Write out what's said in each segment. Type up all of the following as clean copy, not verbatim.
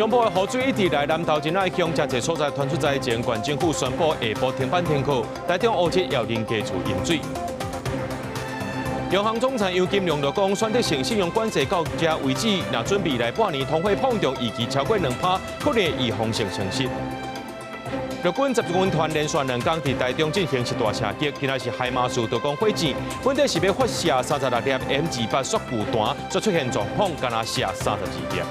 中部的雨水一直来南投仁爱乡，真侪所在传出灾情，县政府宣布下晡停班停课，台中乌七要人家厝饮水。央行总裁杨金龙就讲，选择性信用管制到这为止，若准备来半年通货膨胀预期超过2%，可能预防性损失。日军十字军团连续2天伫台中进行一大射击，今仔是海马斯多讲火箭，本地是要发射36粒 M28速固弹，却出现状况，敢若射32粒。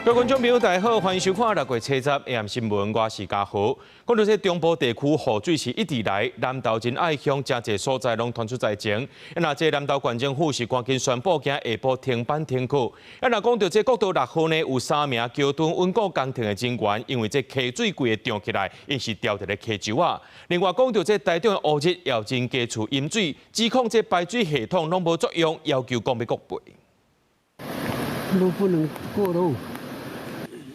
各位观众朋友，大家好，欢迎收看6月7日 AM 新闻，我是嘉豪。讲到这中部地区雨水是一直来，南投仁爱乡真侪所在拢传出灾情。那这南投县政府是赶紧宣布，今下晡停班停课。那讲到这国道6号呢，有3名桥墩稳固工程的人员，因为这溪水规个涨起来，因是掉伫咧溪洲啊。另外讲到这台中的乌日要人家厝饮水，指控这排水系统拢无作用，要求讲要国赔。路不能过路。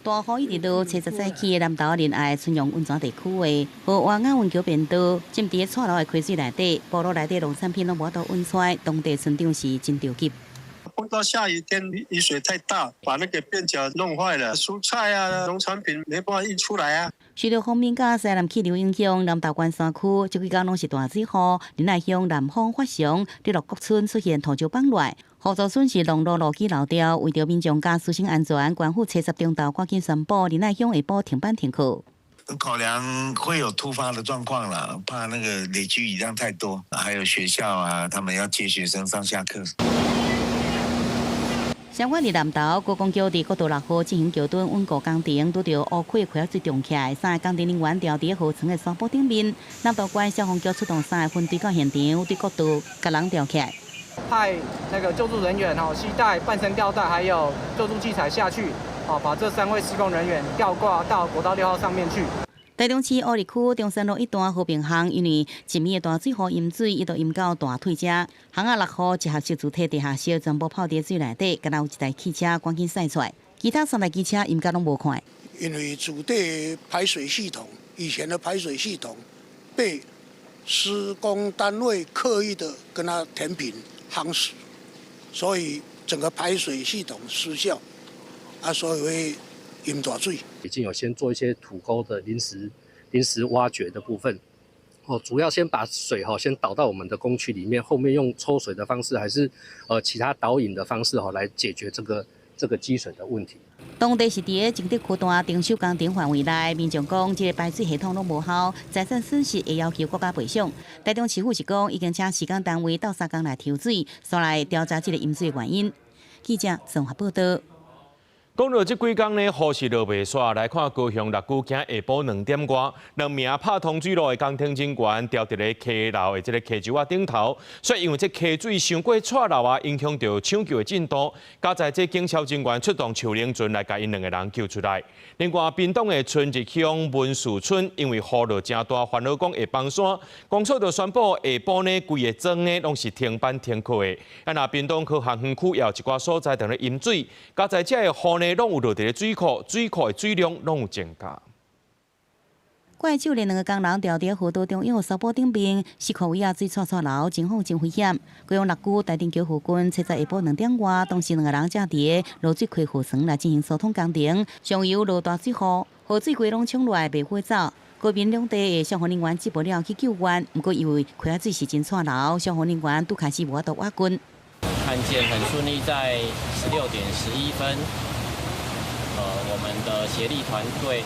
大雨一直到70早起的南投仁爱春阳温泉地区的和湾岸温桥边道，浸伫错楼的溪水内底，部落内底农产品拢无到运出来，当地村长是真着急。碰到下雨天，雨水太大，把那个便桥弄坏了，蔬菜啊、农产品没办法运出来啊。受到方面甲西南气流影响，南投关山区这几天拢是大水雨，仁爱乡南方发祥，日落国村出现土石崩落。雨造损失农路路基漏掉，为着民众家私生安全，关府70中昼赶紧宣布，仁爱乡下晡停班停课。考量会有突发的状况啦，怕那个累积雨量太多，还有学校啊，他们要接学生上下课。相关的南投国公桥伫国道6号进行桥墩稳固工程，拄到乌溪溪水涨起来，3个工程人员掉伫河床的山坡顶面。南投县消防局出动3个分队到现场，对国道甲人吊起来。派那个救助人员携带半身吊带还有救助器材下去，把这3位施工人员吊挂到国道6号上面去。台中市乌日区中山路一段和平巷，因为一面的大水河淹水，一度淹到大退车。巷仔6号一盒石柱体地下室全部泡伫水内底，敢若有一台汽车赶紧驶出来，其他3台机车应该拢无看。因为主地排水系统以前的排水系统被施工单位刻意的跟它填平夯实，所以整个排水系统失效，所以会淹大水。已经有先做一些土沟的临时挖掘的部分，主要先把水先导到我们的工区里面，后面用抽水的方式，还是其他导引的方式来解决这个积水的问题。当地是伫个景德区段丁修工程范围内，民众讲这个排水系统拢无效，财产损失会要求国家赔偿。台中市府是讲已经请施工单位到3天来抽水，先来调查这个淹水原因。记者综合报道。讲到这几天呢，雨是落袂煞，来看高雄六股，今下晡2点外，2名拍通水路的工程人员掉伫咧溪流的这个溪洲啊顶头，所以因为这溪水伤过错漏啊，影响到抢救的进度。加在这警消人员出动树林船来，把因2个人救出来。另外，屏东的春日乡文树村因为雨落真大，烦恼讲会崩山，公所就宣布下晡呢，规个庄呢拢是停班停课的。那屏东科学园区也有一寡所在等咧淹水，加在这个雨呢，拢有落伫咧水库，水库的水量拢有增加。怪手连2个工人掉伫河道中央沙坡顶边，石库位啊水刷刷流，情况真危险。高雄6区台电桥附近，7日下晡2点外，当时2个人正伫个落水溪河床来进行疏通工程，上游落大水雨，河水规拢冲落来，袂会走。高边两地的消防人员接不了去救援，不过因为溪仔水是真错流，消防人员拄开始无法度挖滚。案件很顺利，在16点11分，我们的协力团队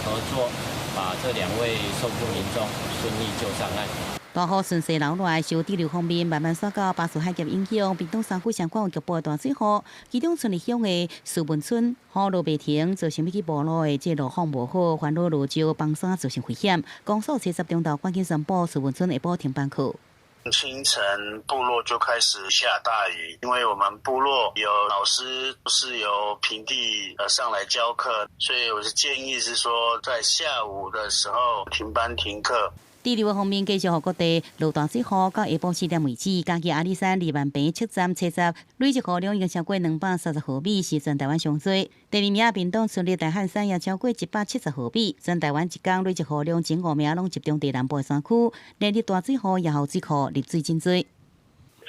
合作，把这2位受救民众顺利救上岸。大雨顺势流落来，受地流方面慢慢刷到巴士海峡影响，屏东3区相关有局部的大水雨，其中春日乡的树文村雨落袂停，造成要去部落的这路况无好，烦恼路石崩山造成危险。公所70中昼赶紧宣布树文村下晡停班课。清晨部落就开始下大雨，因为我们部落有老师是由平地上来教课，所以我的建议是说，在下午的时候停班停课。地流方面，继续予各地落大水雨，到下晡4点为止，嘉义阿里山2万坪测站70累积雨量已经超过230毫米，是全台湾上多。第2名屏东春日大汉山也超过170毫米，全台湾一天累积雨量前5名拢集中在南部3区，连日大水雨也后水库入水真多。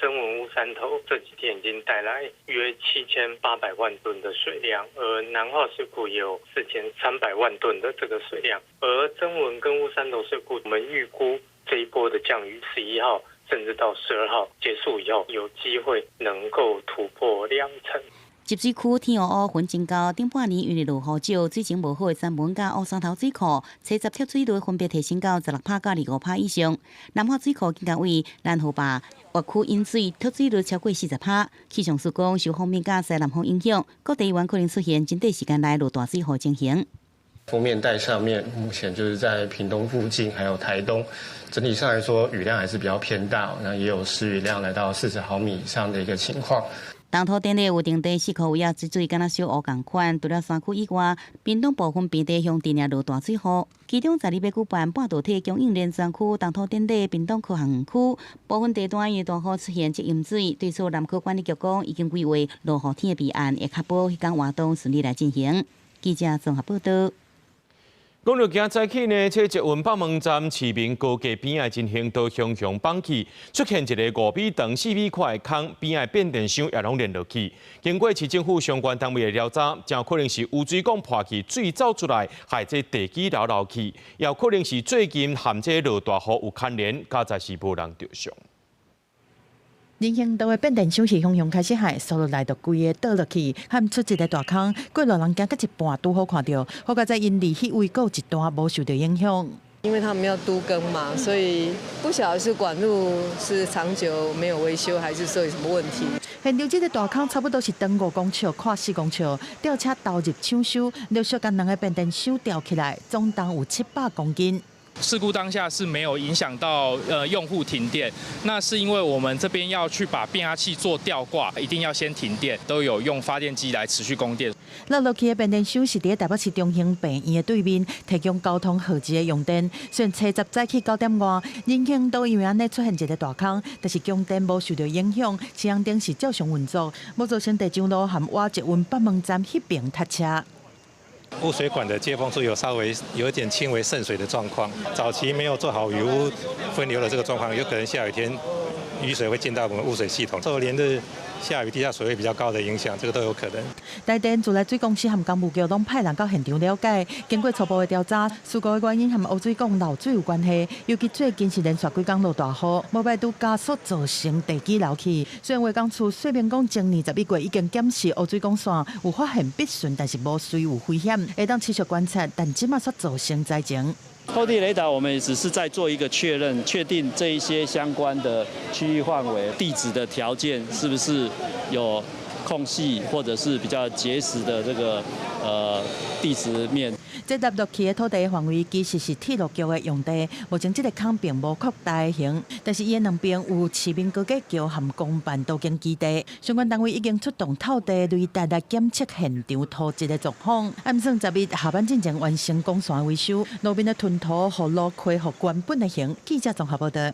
曾文物山头这几天已经带来约7800万吨的水量，而南化水库也有4300万吨的这个水量，而曾文跟乌山头水库，我们预估这一波的降雨11号甚至到12号结束以后，有机会能够突破2成。集水区天黑乌云真高，顶半年因为落雨少，水情无好的三文甲乌山头水库，车闸撤水率分别提升到16%到25%以上。南化水库更加为南河坝挖区引水脱水率超过40%。气象署讲，受锋面甲西南风影响，各地湾可能出现真短时间内落大水雨情形。锋面带上面目前就是在屏东附近，还有台东，整体上来说雨量还是比较偏大，那也有时雨量来到40毫米以上的一个情况。东土电力有定地4库也治水敢若小乌共款，除了山区以外，屏东部分平地乡镇也落大水雨。其中12要举办半导体供应链专区东土电力屏东科学园区，部分地段因大雨出现积淹水，对此南科管理局讲已经规划落雨天的备案，会确保迄天活动顺利来进行。记者综合报道。讲到今早起呢，这捷运北门站市民高架边仔进行到向放弃，出现一个5米长、4米宽的坑，边仔变电箱也拢连落去。经过市政府相关单位的调查，真可能是污水管破去，水走出来，害这地基流去，也有可能是最近含这落大雨有牵连，加在是无人着伤。人行道的变电箱是向开始害，所落来就规个倒落去，喊出一个大坑，过路人行到一半拄好看到，好在因离迄位有一段无受到影响。因为他们要都更嘛，所以不晓得是管路是长久没有维修，还是说有什么问题。现场这个大坑差不多是长5公尺、宽4公尺，吊车倒入抢修，陆续将两个变电箱吊起来，总重有700公斤。事故当下是没有影响到用户停电，那是因为我们这边要去把变压器做吊挂，一定要先停电，都有用发电机来持续供电。落落去的变电箱是伫台北市中型病院的对面，提供交通号志的用电。虽然车闸早起9点外，人行道因为安尼出现一个大坑，但是供电无受到影响，车辆灯是照常运作，无造成地上路和瓦捷运北门站迄边塞车。污水管的接缝处有稍微有一点轻微渗水的状况，早期没有做好雨污分流的这个状况，有可能下雨天雨水会进到我们污水系统，受连日下雨地下水位比较高的影响，这个都有可能。台电自来水公司和工务局拢派人到现场了解，经过初步的调查，事故的原因和污水管漏水有关系，尤其最近是连续几天落大雨，无排除加速造成地基流起。虽然卫工处说明讲，前年11月已经检视污水管线，有发现必顺，但是无水有危险，会当持续观察，但即马煞造成灾情。透地雷达，我们也只是在做一个确认，确定这一些相关的区域范围、地质的条件是不是有空隙，或者是比较结实的这个地质面。这搭落去的土地范围其实是铁路桥的用地，目前这个坑并无扩大型，但是伊两边有市民高架桥和公办都经基地，相关单位已经出动透地雷达来检测现场土质的状况。暗算10日下班进前完成公线维修，路边的吞土和路恢复原本的型。记者综合报道。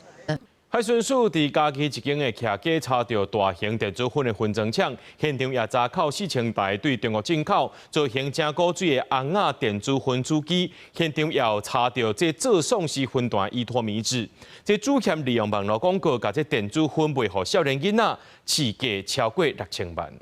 海巡署伫嘉义一间的徛街查到大型电子烟的分装厂，现场也查扣4000台对中国进口造型正高水的红亚电子烟主机，现场也有查到这做送式分段依托米纸。这主嫌利用网络广告，把这电子烟卖给少年囡仔，市价超过6000万。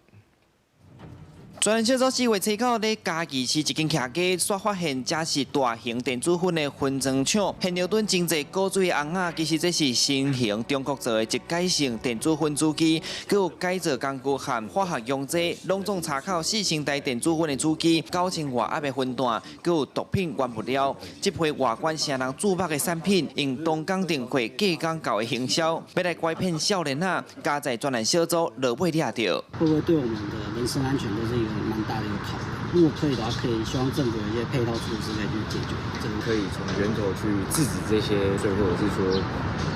专案小组4月7号在嘉义市一间徛街，煞发现这是大型电子烟的分装厂，现场蹲真侪高水红仔，其实这是新型中国做的一改性电子烟主机，佮有改造工具和化学溶剂，拢总查扣4000台电子烟的主机，9000外压的分段，佮有毒品原物料。这批外观成人注目的产品，用东港电话价港搞的行销，要来拐骗少年仔，加在专案小组落尾抓到。会不会对我们的人身安全都是一个蛮大的一个考量？如果可以的话，可以希望政府有一些配套措施可以去解决这个，可以从源头去制止这些罪，或者是说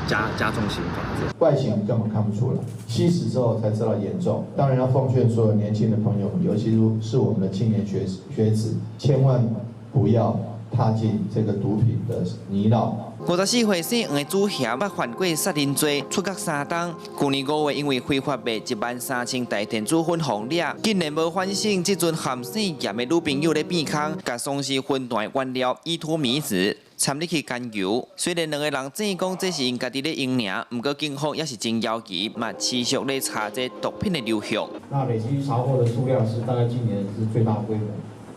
加重刑罚。外形根本看不出来，吸食之后才知道严重。当然要奉劝所有年轻的朋友们，尤其是我们的青年学子，千万不要踏进这个毒品的泥淖。54岁姓黄的主嫌捌犯过杀人罪，出监3冬。去年5月因为非法卖13000台电子烟红掠，竟然无反省，这阵含姓严的女朋友咧变坑，甲丧尸分段原料依托米纸。参入去干油。虽然两个人证讲这是因家己咧用尔，不过警方也是真要求，嘛持续咧查这毒品的流向。那累积查获的数量是大概今年是最大规模。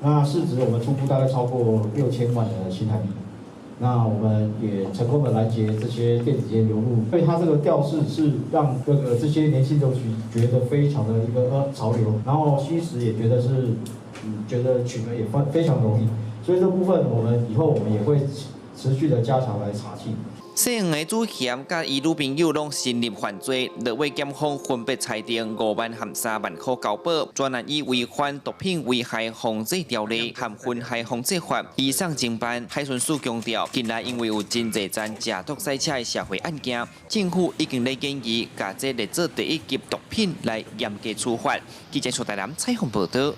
那市值我们初步大概超过6000万的新台币。那我们也成功的拦截这些电子烟流入，所以它这个调式是让这些年轻族群觉得非常的一个潮流，然后吸食也觉得是觉得取得也非常容易，所以这部分我们以后我们也会持续的加强来查缉。细黄的主嫌甲伊女朋友拢涉入犯罪，落尾检方分别裁定5万和3万块交保，专案以违反毒品危害防治条例和危害防治法移送侦办。海巡署强调，近来因为有真侪宗假毒赛车的社会案件，政府已经咧建议把这列做第1级毒品来严格处罚。记者邱台南采访报道。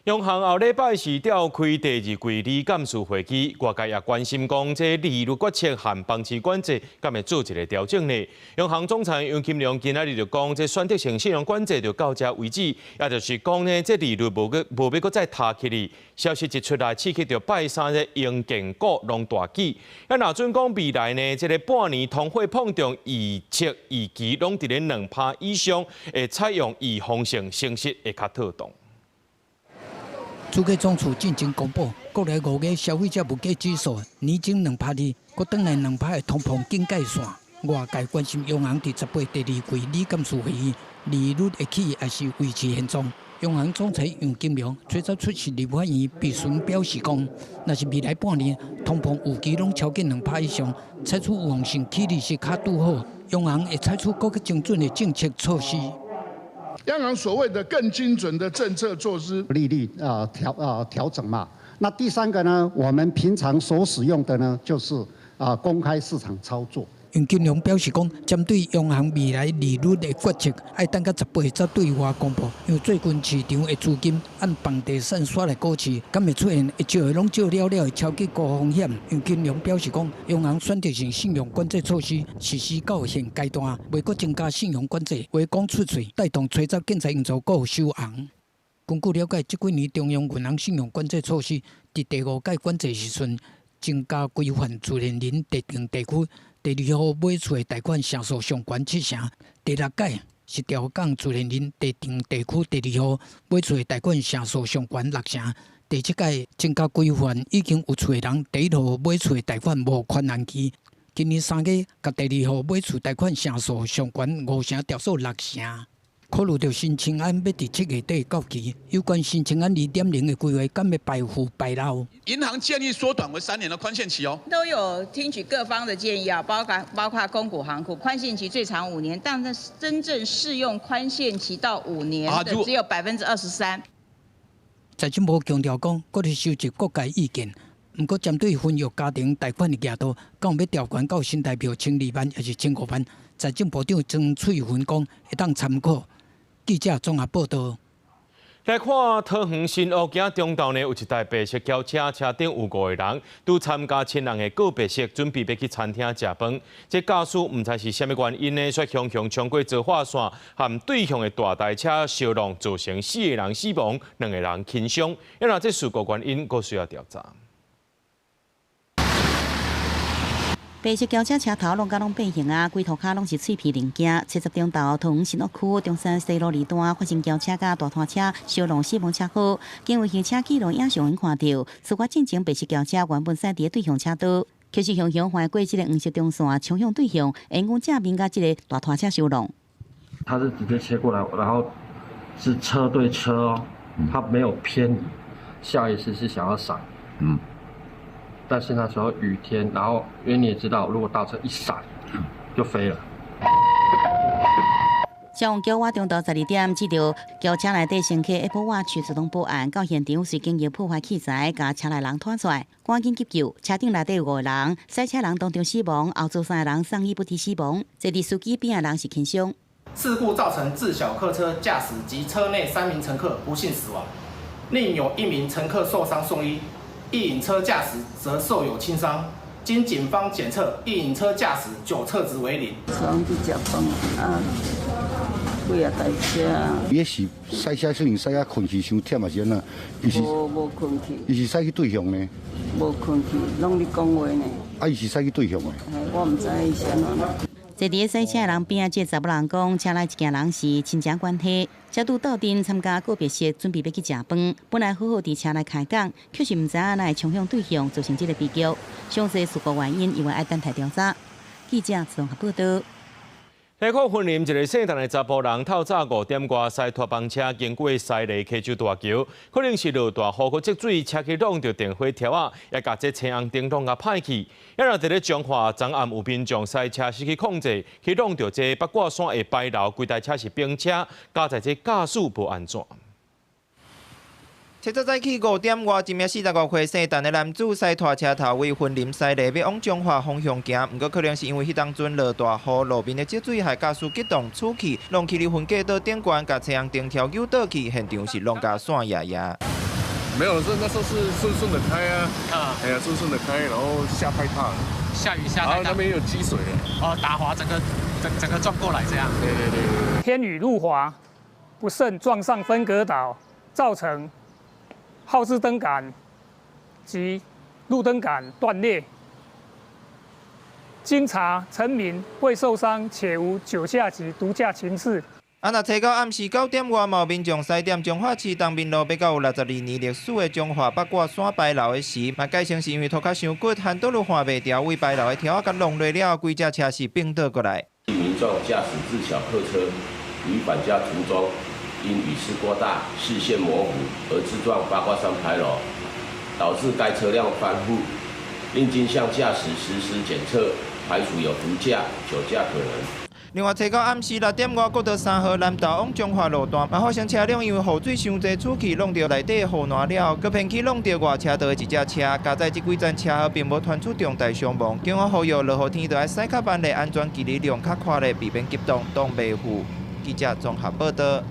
央行后礼拜是召开第2季理监事会议，外界也关心讲这利率决策和房市管制敢会做一个调整呢？央行总裁杨金龙今仔日就讲，这选择性信用管制就到这为止，也就是讲呢，这利率无要搁再抬起哩。消息一出来，刺激到拜三的银建股拢大起。那若准讲未来呢，这个半年通货膨胀预测预期拢伫咧2%以上，会采用预防性升息会较妥当。主计总处进行公布，国内5月消费者物价指数年增2%，搁转来2%的通膨警戒线。外界关心央行第18第2季理监事会议利率会起还是维持现状。央行总裁杨金龙最早出席立法院闭询表示讲，若是未来半年通膨预期拢超过2%以上，采取预防性起利息较拄好，央行会采取更精准的政策措施。央行所谓的更精准的政策措施，利率调整嘛。那第3个呢，我们平常所使用的呢，就是公开市场操作。杨金龙表示讲，针对央行未来利率的决策，要等到18才对外公布，因为最近市场的资金按房地产刷来股市，敢会出现一招的拢招了的超级高风险。杨金龙表示讲，央行选择性信用管制措施实施到现阶段，未搁增加信用管制，话讲出嘴，带动催造建材营造股收红。根据了解，这几年中央银行信用管制措施，伫第5届管制时阵，增加规范自然人特定地区。第2号买厝的贷款成数上悬7成，第6届是调降自然人特定地区第2号买厝的贷款成数上悬6成，第7届增加规范已经有厝的人第1号买厝的贷款无宽限期。今年3月，甲第2号买厝贷款成数上悬5成，调数6成。考虑到新青安要伫7月底到期，有关新青安2.0的规划，敢会白付白漏？银行建议缩短为3年的宽限期哦。都有听取各方的建议啊，包括公股、行股，宽限期最长5年，但是真正适用宽限期到5年的只有23%。财政部强调讲，各地收集各界意见，不过针对婚育家庭贷款的额度，敢有要调悬到新台币12万还是15万？财政部长曾翠云讲，会当参考。记者综合报道。来看桃园新屋街中道呢，有一台白色轿车，车顶有5个人，拄参加亲人的告别式，准备要去餐厅食饭。这驾驶唔知是虾米原因呢，却强冲过造化线，和对向的大台车相撞，造成4个人死亡，2个人轻伤。因为这事故原因，佫需要调查。白色轿车车头拢甲拢变形啊，规涂骹拢是脆皮零件。70中道桃园新屋区中山西路2段发生轿车甲大拖车相撞死亡车祸，经过行车记录影像看到，事发进前白色轿车原本驶伫对向车道，可是向翻过这个黄色中线，冲向对向，因讲正面甲这个大拖车相撞。他是直接切过来，然后是车对车哦，他没有偏移，下意识是想要闪。但是那时候雨天，然后因为你也知道，如果大车一闪，就飞了。消防局活中到12点，接到轿车内底乘客 Apple Watch 自动报案，到现场随经由破坏器材，甲车内人拖出来，赶紧急救。车顶内底有5个人，赛车人当场死亡，后座3个人送医不治死亡，坐伫司机边的人是轻伤。事故造成自小客车驾驶及车内3名乘客不幸死亡，另有1名乘客受伤送医。一引车驾驶则受有轻伤，经警方检测，一引车驾驶9测值为0。上去食饭啊，几啊台车。伊是赛车，虽然赛啊困去伤忝啊是安那，伊是无困去，伊是赛去对向呢。无困去，拢咧讲话呢。啊，伊是使去对象的。我唔知伊是安怎。坐伫赛车的人边，这查某人讲，车内一行人是亲情关系，车拄到阵参加告别式，准备要去食饭。本来好好伫车内开讲，却是唔知影哪会冲向对象，造成这个悲剧。详细事故原因，因为爱等待调查。记者综合报道。来看云林一个姓陈的查甫人，透早5点外驶拖帮车经过西螺溪州大桥，可能是落大雨，或积水，车去弄到电火条啊，也甲这车红灯笼甲歹去。也让伫咧彰化昨暗有民众赛车失去控制，去弄到这八卦山的牌楼，规台车是冰车，加在这驾驶无安全。车早早起5点外，一名45岁姓陈的男子驶拖车头为云林西螺要往彰化方向行，不过可能是因为迄当阵落大雨，路面的积水害驾驶激动出去，弄去离分隔岛顶悬，甲车辆顶条扭倒去，现场是弄甲散压压。没有，那时候是顺的开啊，哎呀，顺的开，然后下太大，下雨下太大，然后那边有积水哦，打滑整个撞过来这样。对。天雨路滑，不慎撞上分隔岛，造成后置灯杆及路灯杆断裂。经查，陈明未受伤，且无酒驾及毒驾情事。若车到暗时9点外，有民众驶点彰化市东面路，要到有62年历史的彰化八卦山牌楼的时，嘛改成是因为拖卡伤骨，handle路换袂掉，为牌楼的条甲弄落了，规只车是并倒过来。民众驾驶自小客车于返家途中，因雨势过大、视线模糊而自撞八卦山牌楼，导致该车辆翻覆，另经向驾驶实施检测，排除有毒驾、酒驾可能。另外，车到暗时6点外，国道3号南投往彰化路段，嘛发生车辆因为雨水伤济出去，弄到内底的雨烂了，佮偏去弄到外车道的一只车，加在这几站车祸并无传出重大伤亡。警方呼吁落雨天就要驶较慢的，安全距离量较宽的，避免急动挡袂赴。记者综合报道。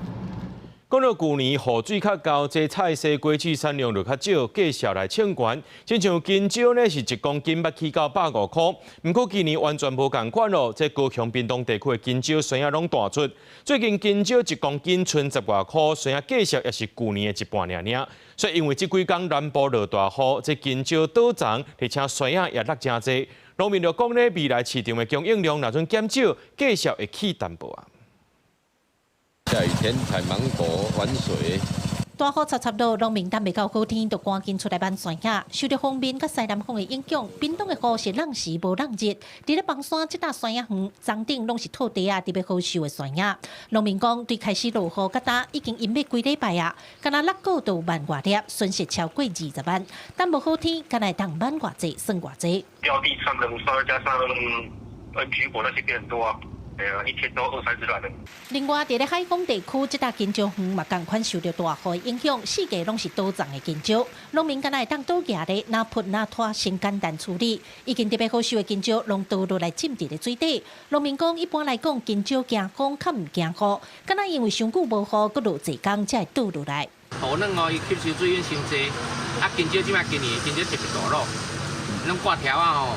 讲到旧年雨水较高，这菜西果子产量就较少，价格来抢悬。亲像金蕉呢，是1公斤捌起到150块，不过今年完全无共款咯。这高雄屏东地区的金蕉虽然拢大出，最近金蕉1公斤剩10外块，虽然价格也是旧年的一半尔。所以因为这几天南部落大雨，这金蕉倒涨，而且水也落真济。农民就讲呢，未来市场的供应量若准减少，价格会起淡薄啊。下雨天采芒果玩水。大雨插落，农民等未到好天，就赶紧出来搬山野。受到风面甲西南风的影响，屏东的雨是冷时无冷热。伫咧房山这搭山野园，庄顶拢是土地啊，特别好收的山野。农民讲，对开始落雨，甲打已经淹灭几礼拜啊，敢若6个都万外粒，损失超过20万。但无好天，敢若当万偌济，算偌济。掉地上的沙加上NG果那些变很多啊。一天都20-30万人。另外，伫咧海丰地区，这搭金蕉园嘛共款受到大雨影响，四界拢是倒长的金蕉。农民敢若会当倒夹咧，哪扑哪拖，先简单处理。已经特别好收的金蕉，拢倒落来浸伫咧水底。农民讲，一般来讲，金蕉惊风，较唔惊雨。敢若因为上久无雨，佮落济工才会倒落来。雨软哦，伊吸收水源伤济。啊，金蕉即摆今年金蕉特别大咯，拢挂条啊吼。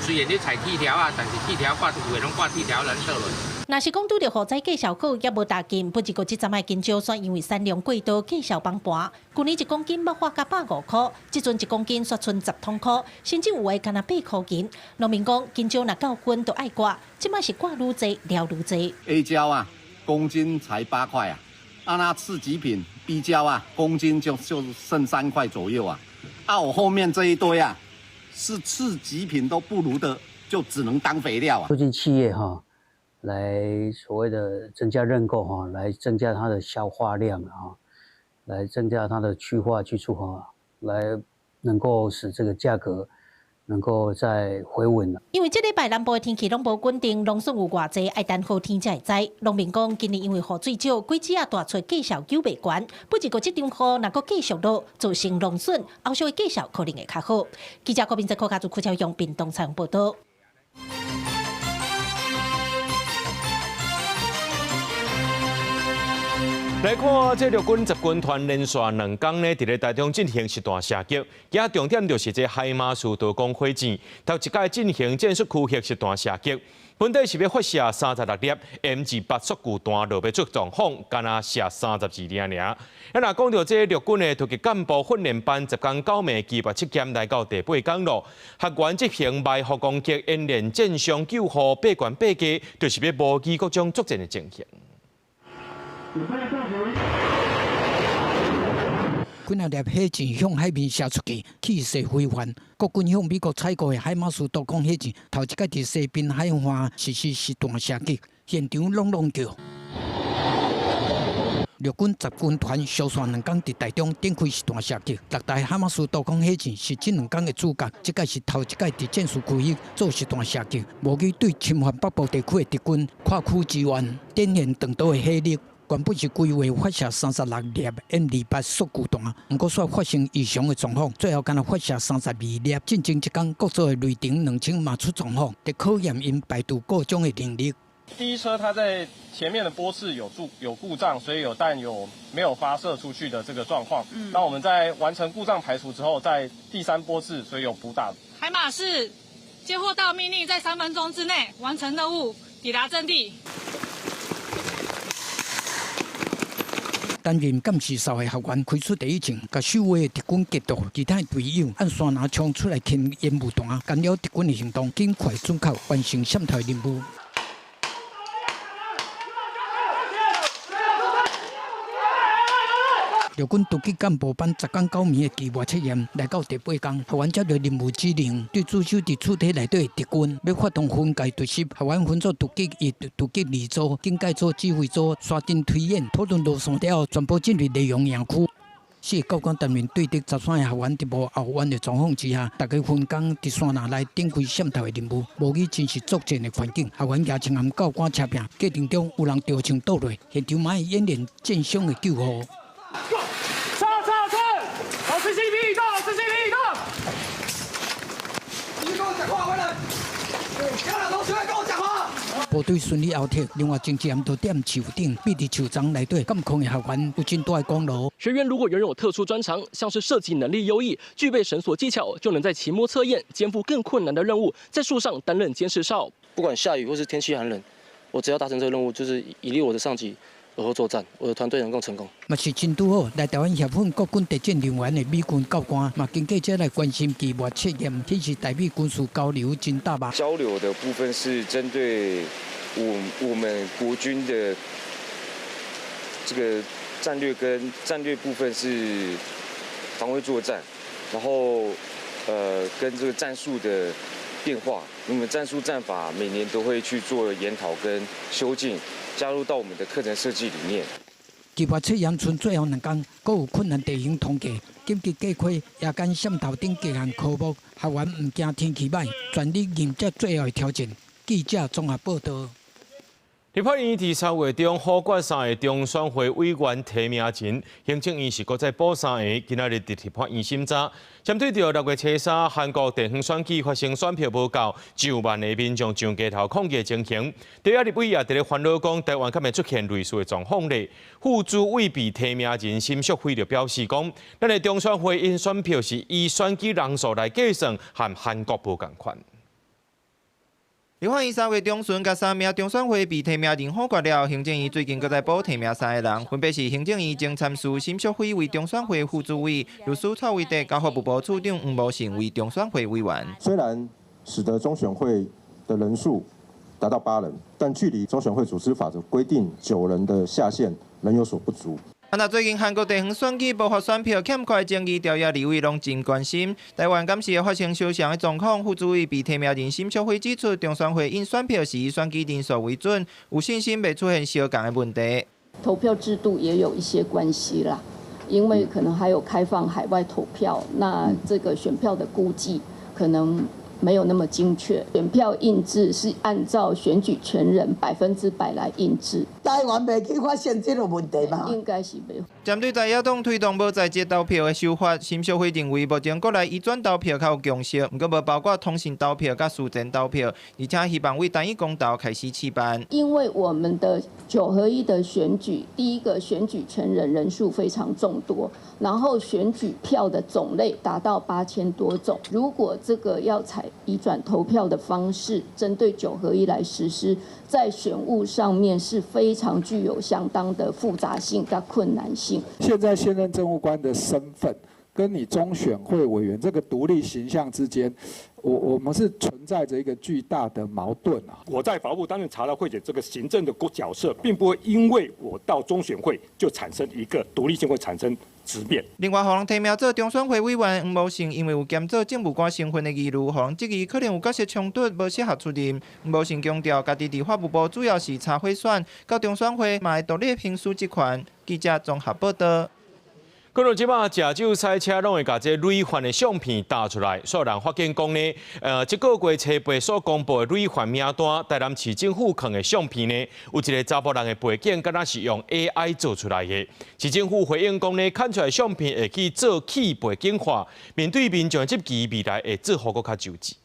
虽然你采铁条啊，但是铁条挂有的拢挂铁条人倒落。若是讲拄着雨灾价小好，也无大金，不过这阵的金蕉算因为产量过多，价小崩盘。去年1公斤要花甲150块，这阵1公斤却剩10通块，甚至有的干那8块钱。农民讲金蕉若到分都爱挂，即摆是挂愈济了愈济。A 蕉啊，公斤才8块啊，那次级品 B 蕉啊，公斤就剩3块左右啊。我后面这一堆啊。是次级品都不如的，就只能当肥料啊。促进企业来所谓的增加认购来增加它的消化量来增加它的去化去除来能够使这个价格能够再回稳了。因为这礼拜南部的天气拢无稳定，农损有偌济，爱等好天才会知。农民讲，今年因为雨水少，果子也大出，价效救袂悬。不过这场雨若阁继续落，造成农损，后续的价效可能会较好。记者郭明哲、柯家族、柯超用屏东采访报道。来看这陆军集军团连续2天呢，伫咧台中进行实弹射击，也重点就是这海马斯多工火箭，头一届进行战术区域实弹射击，本地是要发射36粒 M28速固弹落要出状况，敢若射32粒尔。啊，若讲到这陆军的突击干部训练班10天9暝期8七检来到第8天咯，学员执行埋伏攻击、演练战伤救护、备管备机，就是要模拟各种作战的情形。几啊粒火箭向海面射出去，气势非凡。国军向美国采购的海马斯多管火箭，头一届伫西滨海岸实施实弹射击，现场拢叫。陆军集军团相传2天伫台中展开实弹射击，6台海马斯多管火箭是这2天的主角。这届是头一届伫战术区域做实弹射击，模拟对侵犯北部地区的敌军跨区支援，展现长刀的火力。原本是规划发射36粒 M28速固弹，不过却发生异常的状况，最后干那发射32粒。进前一天，各组的雷霆2轻嘛出状况，得考验因排除各种的能力。第一车它在前面的波次有故障，所以有弹没有发射出去的这个状况。那我们在完成故障排除之后，在第3波次，所以有补打。海马士接获到命令，在3分钟之内完成任务，抵达阵地。担任监视哨的学员开出第一枪，甲守卫的敌军击倒，其他队友按山拿枪出来牵烟雾弹，干扰敌军的行动，尽快准确完成闪退任务。陆军突击干部班10天9暝的期末测验来到第8天，学员接到任务指令，对驻守伫厝体内底的敌军，要发动分界突袭。学员分组突击1、突击2组、警戒组、指挥组刷阵推演，讨论路线了后，全部进入内容营区。4个高单元对敌13个学员伫无后援的状况之下，大家分工伫山林内展开闪退的任务，模拟真实作战的环境。学员也请含教官车拼，过程中有人掉枪倒落，现场马上演练战伤的救护。保持 CP 移动，保持 CP 移动。你跟我讲话，回来。家长同学跟我讲话。部队顺利后退，另外政治人都踮树顶，避伫树丛内底，监控的学员有真大的功劳。学员如果拥有特殊专长，像是射击能力优异，具备绳索技巧，就能在期末测验肩负更困难的任务，在树上担任监视哨。不管下雨或是天气寒冷，我只要达成这个任务，就是以利我的上级而后作战，我的团队能够成功。嘛是真拄好，来台湾协训国军特战人员的美军教官，嘛经记者来关心期末测验，显示台美军事交流真大吧？交流的部分是针对我们国军的这个战略跟战略部分是防卫作战，然后跟这个战术的变化，我们战术战法每年都会去做研讨跟修进。加入到我们的课程设计里面。期末测验剩最后2天，各有困难地形通过，紧急架开夜间闪头顶各项科目，学员唔惊天气歹，全力迎接最后的挑战。记者综合报道。立法院第3月中核决3个中选会委员提名前，行政院是搁再补3个，今仔日伫立法院审查。针对到6月初3韩国地方选举发生选票无够，9万个民众上街头抗议的情形，第一立委也伫咧烦恼讲，台湾敢会出现类似的状况咧。副主委被提名人沈淑辉就表示讲，咱的中选会因选票是以选举人数来计算，和韩国无共款。立法院3月中旬，甲3名中选会被提名人否决了。行政院最近搁再补提名3个人，分别是行政院前参事沈淑辉为中选会副主委，律师蔡伟德、交法部部处长黄无信为中选会委员。虽然使得中选会的人数达到8人，但距离中选会组织法的规定9人的下限仍有所不足。那最近韩国地方选举爆发选票欠缺争议，调查立委拢真关心。台湾敢是会发生相像的状况？副主委被提名人沈淑辉指出，中选会因选票是以选举人数为准，有信心袂出现相同的问题。投票制度也有一些关系啦，因为可能还有开放海外投票，那这个选票的估计可能没有那么精确。选票印制是按照选举权人100%来印制。台湾袂去发现这个问题嘛？应该是袂。针对在野党推动无在籍投票的修法，新社会认为目前国内移转投票较有共识，不过无包括通信投票甲书证投票，而且希望为单一公投开始试办。因为我们的9合1的选举，第一个选举权人数非常众多，然后选举票的种类达到8000多种。如果这个要采移转投票的方式，针对9合1来实施，在选务上面是非常具有相当的复杂性跟困难性。现在现任政务官的身份跟你中选会委员这个独立形象之间，我们是存在着一个巨大的矛盾啊！我在法务部担任查到会检这个行政的角色，并不会因为我到中选会就产生一个独立性，会产生质变。另外，互人提名做中选会委员黄某成，因为有兼做政务官身份的疑虑，互人质疑可能有角色冲突，无适合出任。黄某成强调，家己伫法务部主要是查贿选，到中选会嘛会独立评书职权。记者综合报道。可能即马驾照赛车拢会把这累犯的相片打出来，所以人发现讲呢，这个月初8所公布的累犯名单，台南市政府放的相片呢，有一个查甫人的背景，敢若是用 AI 做出来的。市政府回应讲呢，看出来相片会去做起背景化，面对民众的质疑，未来会做好搁较周至。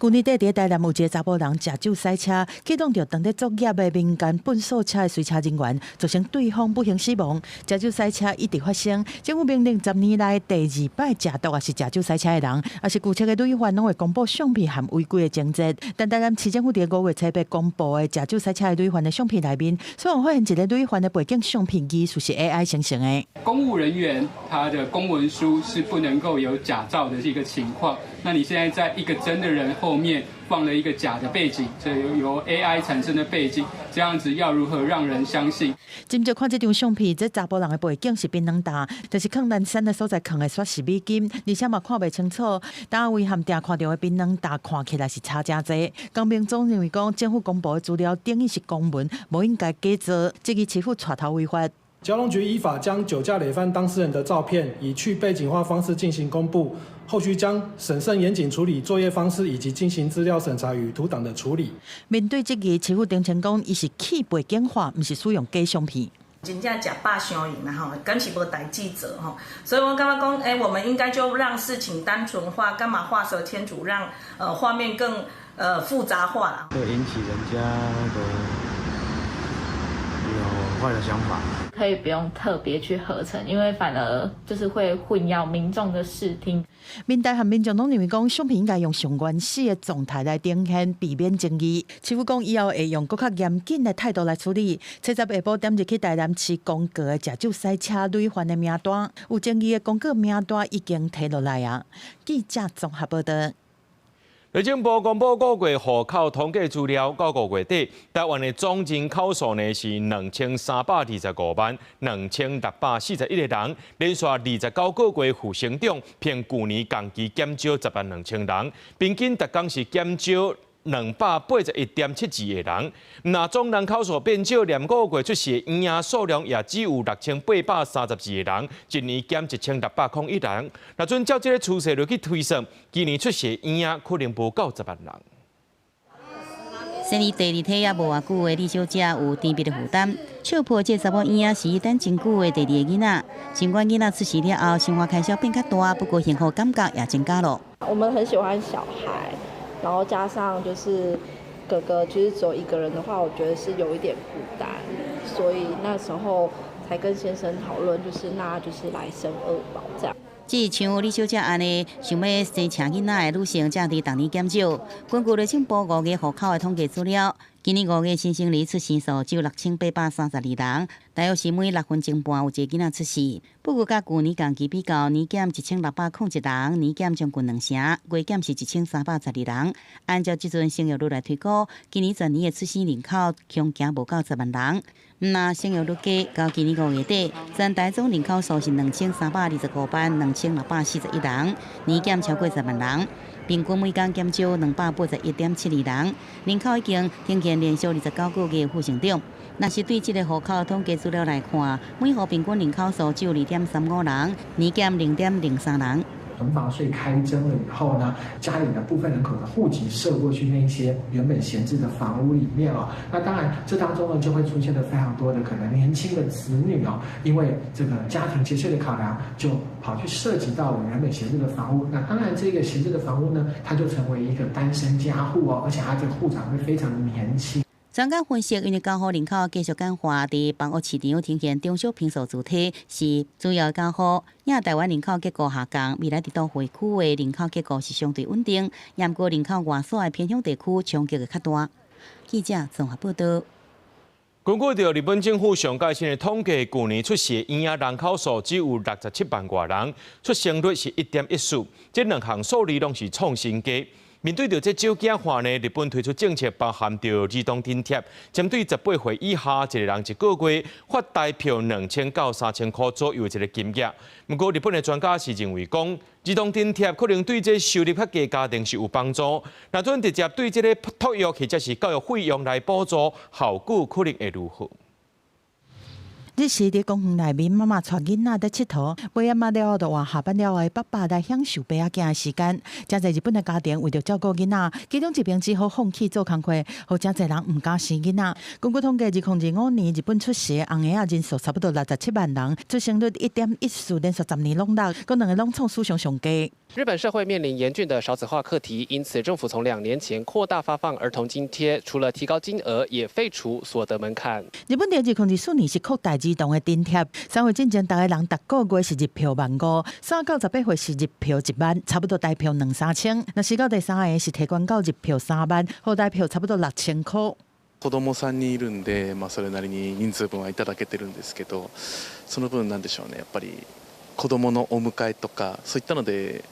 去年底，台南有一个查甫人驾照赛车，启动着当地作业的民间奔速车的随车人员，造成对方不幸死亡。驾照赛车一直发生，政府命令10年来第2摆驾毒也是驾照赛车的人，也是旧车的累犯，拢会公布相片含违规的情节。但台南市政府伫5月初8公布的驾照赛车的累犯的相片内面，虽然发现一个累犯的背景相片疑似是 AI 生成的。公务人员他的公文书是不能够有假造的一个情况。那你现在在一个真的人后面放了一个假的背景，这由 AI 产生的背景，这样子要如何让人相信？今朝看这张相片，这查甫人的背景是槟榔大，但是放咱山的所在放的煞是美金，而且嘛看袂清楚。单位含定看到的槟榔大看起来是差真侪。江民总认为讲，政府公布的资料等于是公文，无应该假造，质疑欺负带头违法。交通局依法将酒驾累犯当事人的照片以去背景化方式进行公布，后续将审慎严谨处理作业方式以及进行资料审查与图档的处理。面对质疑，欺负丁成功，伊是去背景化，不是使用假相片。真正假扮相赢啦吼，敢是无代志做吼，所以我感觉讲，我们应该就让事情单纯化，干嘛画蛇添足，让画面更复杂化啦，会引起人家的有坏的想法。可以不用特别去合成，因为反而就是会混淆民众的视听。民代和民众拢认为讲，相片应该用上原始的状态来呈现，避免争议。市府讲以后会用更较严谨的态度来处理。初10下晡点入去台南市公告的驾照赛车累犯的名单，有争议的公告名单已经摕落来啊。记者综合报道。内政部公布5月户口统计资料，到5月底，台湾的总人口数呢是2325万2641个人，连续29个月负成长，偏去年同期减少10万2000人，平均每天是减少281.72个人。那总人口数变少，连5月出世的婴儿数量也只有6832个人，一年减1601人。那准照这个趋势落去推算，今年出世的婴儿可能无到10万人。生理第2胎也无偌久的李小姐有甜蜜的负担，笑破这查某婴儿是等真久的第2个囡仔。尽管囡仔出世了后，生活开销变较大，不过幸福感觉也增加了。我们很喜欢小孩。然后加上就是哥哥，就是只有一个人的话，我觉得是有一点负担，所以那时候才跟先生讨论，就是来生2宝这样。即像李小姐安尼想要生请囡仔的女性，正伫逐年减少。根据内政部5月户口的统计资料，今年5月新生儿出生数只有6832人，大约是每6分钟半有一个囡仔出世。不过，甲去年同期比较，年减1601人，年减将近2成，月减是1312人。按照即阵生育率来推估，今年全年的出生人口恐惊无到10万人。那生育率低，到今年5月底，全台总人口数是2325万2641人，年减超过10万人。平均每天减少281.72人，人口已经呈现连续29个月负成长。若是对这个户口统计资料来看，每户平均人口数只有2.35人，年减0.03人。囤房税开征了以后呢，家里的部分人口的户籍设过去那一些原本闲置的房屋里面哦。那当然，这当中呢就会出现了非常多的可能年轻的子女哦，因为这个家庭节税的考量，就跑去涉及到了原本闲置的房屋。那当然，这个闲置的房屋呢，它就成为一个单身家户哦，而且它这个户长会非常的年轻。专家分析，因为刚好人口继续简化，伫房屋市场呈现中小平数主体是主要刚好。亚台湾人口结构下降，未来伫都会区的人口结构是相对稳定，不过人口外徙的偏乡地区冲击会较大。记者综合报道。根据着日本政府上届新的统计，去年出世婴儿人口数只有67万多人，出生率是1.14，这两项数字拢是创新高。面对着这少子化呢，日本推出政策，包含着儿童津贴，针对18岁以下一个人一个月发台票2000到3000块左右的一个金额。不过，日本的专家是认为讲，儿童津贴可能对这收入较低家庭是有帮助，那准直接对这个托育或者是教育费用来补助，效果可能会如何？日时伫公园内面，妈妈带囡仔在佚佗，尾仔嘛了就换下班了的爸爸来享受爸仔囝的时间。真侪日本的家庭为着照顾囡仔，其中一边只好放弃做工课，或真侪人唔敢生囡仔。根据统计，2005年日本出世的红仔人数差不多67万人，出生率1.14，连续10年拢落，嗰两个拢创史上上低。日本社会面临严峻的少子化课题，因此政府从2年前扩大发放儿童津贴，除了提高金额，也废除所得门槛。日本第2004年是扩大儿童的津贴，3岁之前，大家人逐个月是日票15000，3到18岁是日票1万，差不多台票2-3千。那4到第3个是提高到日票3万，好台票差不多6000块。子供3人いるんで、それなりに人数分はいただけてるんですけど、その分なんでしょうね、やっぱり子供のお迎えとかそういったので。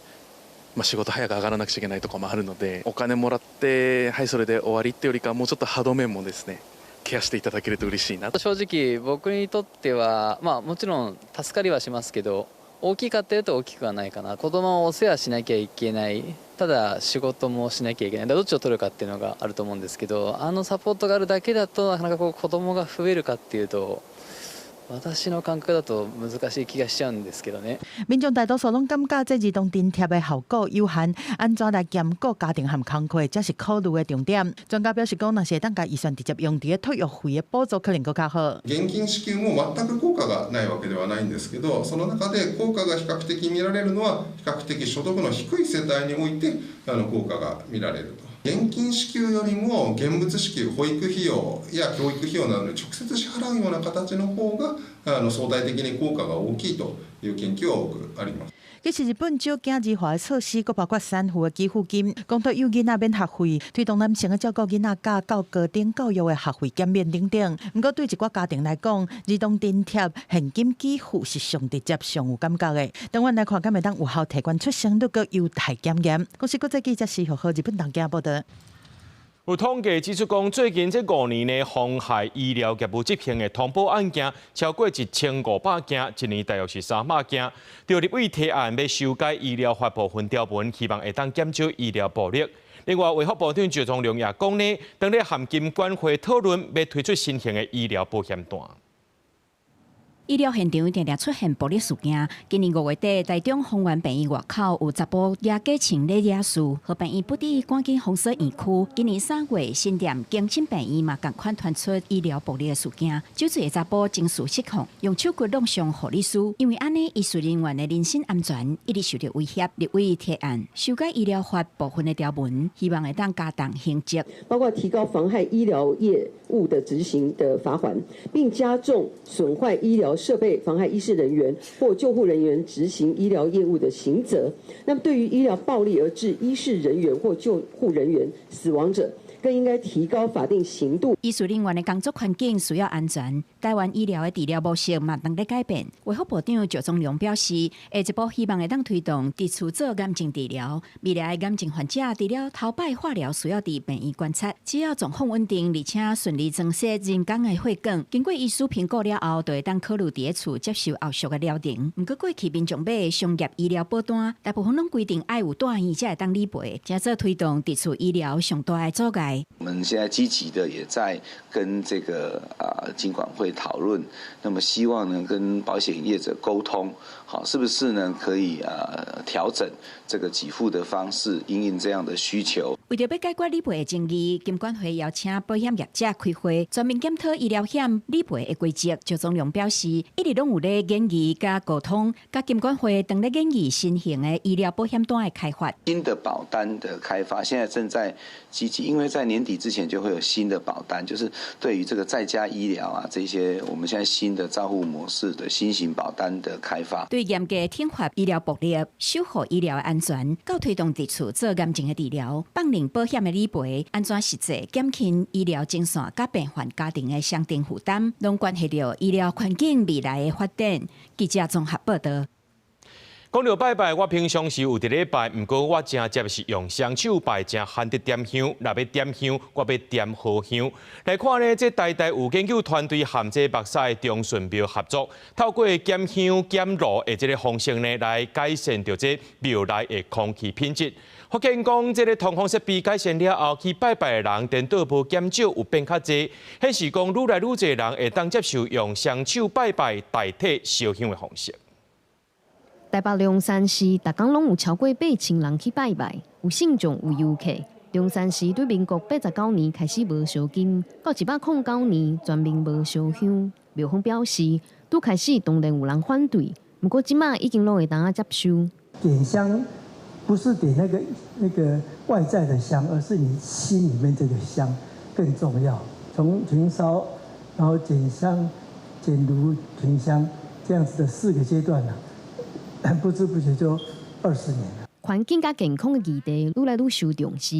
仕事早く上がらなくちゃいけないとかもあるので、お金もらってはいそれで終わりってよりかもうちょっと歯止めもですねケアしていただけると嬉しいな。正直僕にとってはもちろん助かりはしますけど、大きいかっていうと大きくはないかな。子供をお世話しなきゃいけない、ただ仕事もしなきゃいけない、どっちを取るかっていうのがあると思うんですけど、サポートがあるだけだとなかなか子供が増えるかっていうと。私の感覚だと難しい気がしちゃうんですけどね。民众大多数拢感觉这儿童津贴的效果有限，安怎来兼顾家庭和工课，才是考虑的重点。专家表示讲，若是当家预算直接用伫托育费的补助，可能更较好。現金支給も全く効果がないわけではないんですけど、その中で効果が比較的見られるのは比較的所得の低い世帯において効果が見られると。現金支給よりも現物支給、保育費用や教育費用などに直接支払うような形の方が相対的に効果が大きいという研究は多くあります。这是日本少子儿化的措施，佮包括产妇的给付金、公托幼囡仔免学费、推动男性的照顾囡仔甲到高等教育的学费减免等等。不过对一寡家庭来讲，儿童津贴、现金给付是上直接、上有感觉的。当然来看，敢会当有效提高出生率佮优待减减。公司国际记者4号日本东京报道。有统计指出，讲最近这5年呢，妨害医疗业务执行的通报案件超过1500件，一年大约是300件。就立委提案要修改医疗法部分条文，希望会当减少医疗暴力。另外，卫福部长赵忠良也讲呢，当咧含金管会讨论要推出新型的医疗保险单。医疗现场常常出现暴力事件。今年5月底，台中丰原病院外口有查甫野家穿咧野树，和病院不敌赶紧封锁院区。今年3月，新店更新病院嘛同款传出医疗暴力的事件。酒醉的查甫情绪失控，用手骨弄伤护理师，因为安尼医术人员的人身安全一直受到威胁。立委提案修改医疗法部分的条文，希望会当加重刑责，包括提高妨害医疗业务的执行的罚款，并加重损坏医疗设备、妨害医事人员或救护人员执行医疗业务的刑责。那么，对于医疗暴力而致医事人员或救护人员死亡者，更应该提高法定刑度。医术人员的工作环境需要安全，台湾医疗的治疗模式嘛当在改变。卫福部长赵忠良表示，下一步希望会当推动伫厝做癌症治疗。未来的癌症患者除了头摆化疗需要伫病院观察，只要状况稳定，而且顺利增设人工的血管，经过医师评估了后，就会当考虑伫厝接受后续的疗程。不过过去民众买的商业医疗保单，大部分拢规定爱有大医才会当理赔，加做推动伫厝医疗上大的阻碍。我们现在积极的也在跟这个金管会讨论，那么希望能跟保险业者沟通，好，是不是呢可以调整这个给付的方式，因应这样的需求。为着要解决理赔的争议，金管会邀请保险业者开会，专门检讨医疗险理赔的规则。周宗良表示，一直拢有咧研议加沟通，甲金管会等咧研议新型的医疗保险单的开发。新的保单的开发现在正在积极，因为在年底之前就会有新的保单，就是对于这个在家医疗啊这些我们现在新的照护模式的新型保单的开发，对严格听话医疗福利、守护医疗的安全，到推动伫厝做癌症的治疗，放领保险的理赔，安怎实际减轻医疗前线甲病患家庭的相定负担，拢关系到医疗环境未来的发展。记者综合报道。讲到拜拜，我平常时有伫咧拜，不过我真接是用双手拜，真罕得点香。若要点香，我要点好香。来看呢，这台有研究团队和这目屎中顺庙合作，透过减香减炉的这个方式呢，来改善着这庙内的空气品质。福建讲，这个通风设备改善了后，去拜拜的人颠倒无减少，有变较济，显示讲愈来愈侪人会当接受用双手拜拜代替烧香的方式。台北龙山市，逐工拢有超过8,000人去拜拜，有信众有游客。龙山市对民国89年开始无烧金，到109年全面无烧香。庙方表示，拄开始当然有人反对，不过即马已经拢会当接受。点香不是点那个外在的香，而是你心里面这个香更重要。从焚烧，然后点香、点炉、焚香这样子的4个阶段呢。不知不觉就20年了。环境甲健康的议题愈来愈受重视，